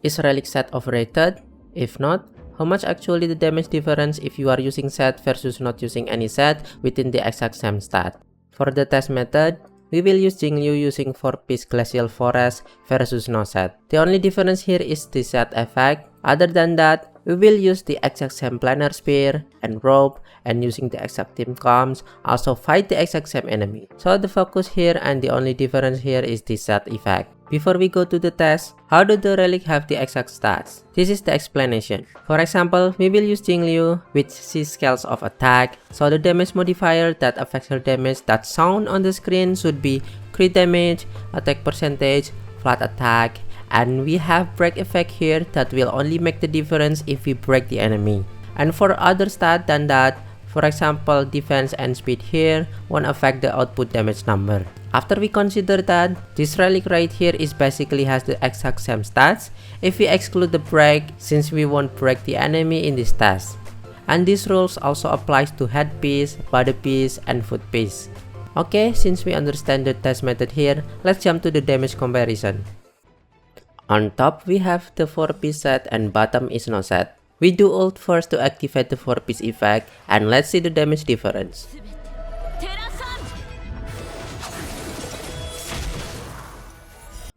Is Relic set overrated? If not, how much actually the damage difference if you are using set versus not using any set within the exact same stat? For the test method, we will use Jingliu using 4-piece Glacial Forest versus no set. The only difference here is the set effect. Other than that, we will use the exact same planar spear and rope, and using the exact team comms also fight the exact same enemy. So the focus here and the only difference here is the set effect. Before we go to the test, how do the relic have the exact stats? This is the explanation. For example, we will use Jingliu, which sees scales of attack, so the damage modifier that affects her damage that's shown on the screen should be crit damage, attack percentage, flat attack, and we have break effect here that will only make the difference if we break the enemy. And for other stats than that, for example defense and speed here, won't affect the output damage number. After we consider that, this relic right here is basically has the exact same stats if we exclude the break, since we won't break the enemy in this test. And this rules also applies to head piece, body piece, and foot piece. Okay, since we understand the test method here, let's jump to the damage comparison. On top we have the 4-piece set and bottom is no set. We do ult first to activate the 4-piece effect, and let's see the damage difference.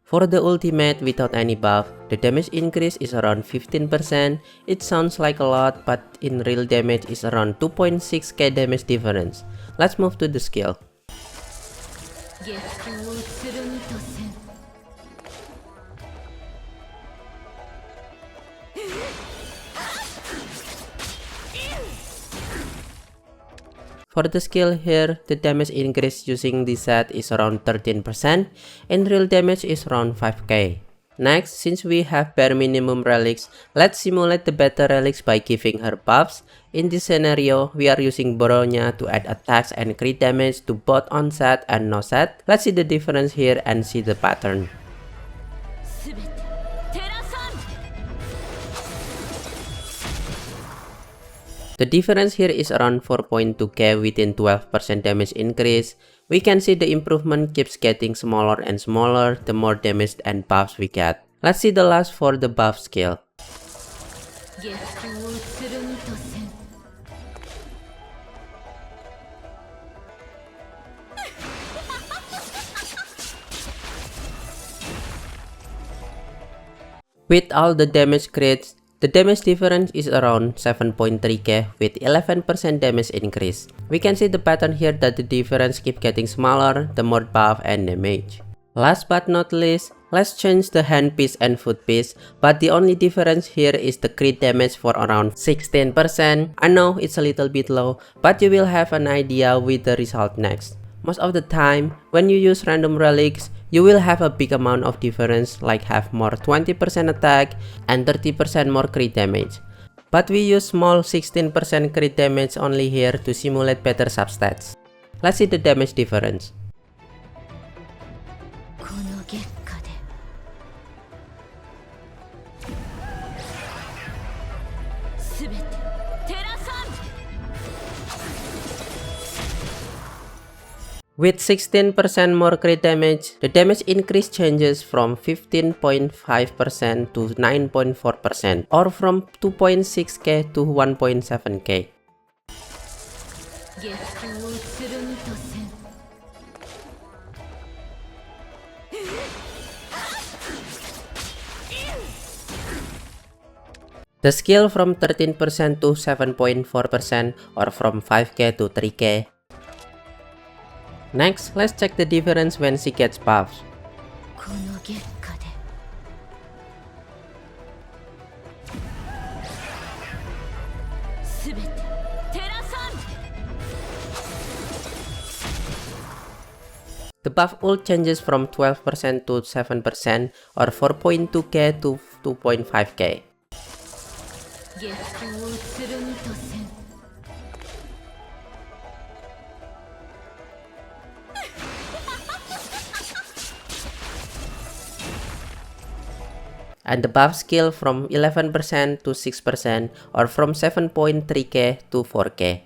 For the ultimate without any buff, the damage increase is around 15%. It sounds like a lot, but in real damage is around 2.6k damage difference. Let's move to the skill. For the skill here, the damage increase using this set is around 13%, and real damage is around 5k. Next, since we have bare minimum relics, let's simulate the beta relics by giving her buffs. In this scenario, we are using Bronya to add attacks and crit damage to both on set and no set. Let's see the difference here and see the pattern. The difference here is around 4.2k within 12% damage increase. We can see the improvement keeps getting smaller and smaller the more damage and buffs we get. Let's see the last for the buff skill. With all the damage crits, the damage difference is around 7.3k with 11% damage increase. We can see the pattern here that the difference keep getting smaller the more buff and damage. Last but not least, let's change the hand piece and foot piece, but the only difference here is the crit damage for around 16%. I know it's a little bit low, but you will have an idea with the result next. Most of the time, when you use random relics, you will have a big amount of difference, like have more 20% attack and 30% more crit damage. But we use small 16% crit damage only here to simulate better substats. Let's see the damage difference. With 16% more crit damage, the damage increase changes from 15.5% to 9.4%, or from 2.6k to 1.7k. The skill from 13% to 7.4%, or from 5k to 3k. Next, let's check the difference when she gets buffs. The buff ult changes from 12% to 7%, or 4.2k to 2.5k. And the buff skill from 11% to 6%, or from 7.3k to 4k.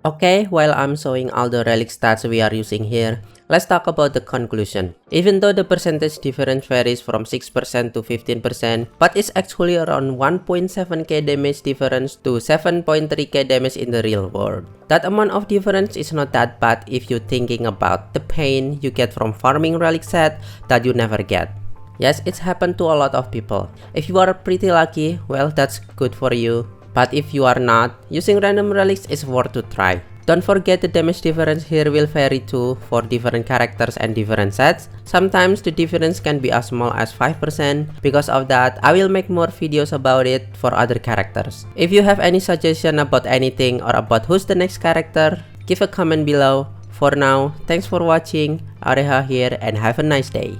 Okay, while I'm showing all the relic stats we are using here, let's talk about the conclusion. Even though the percentage difference varies from 6% to 15%, but it's actually around 1.7k damage difference to 7.3k damage in the real world. That amount of difference is not that bad if you're thinking about the pain you get from farming relic set that you never get. Yes, it's happened to a lot of people. If you are pretty lucky, well, that's good for you. But if you are not, using random relics is worth to try. Don't forget the damage difference here will vary too for different characters and different sets. Sometimes the difference can be as small as 5%. Because of that, I will make more videos about it for other characters. If you have any suggestion about anything or about who's the next character, give a comment below. For now, thanks for watching. Areha here and have a nice day.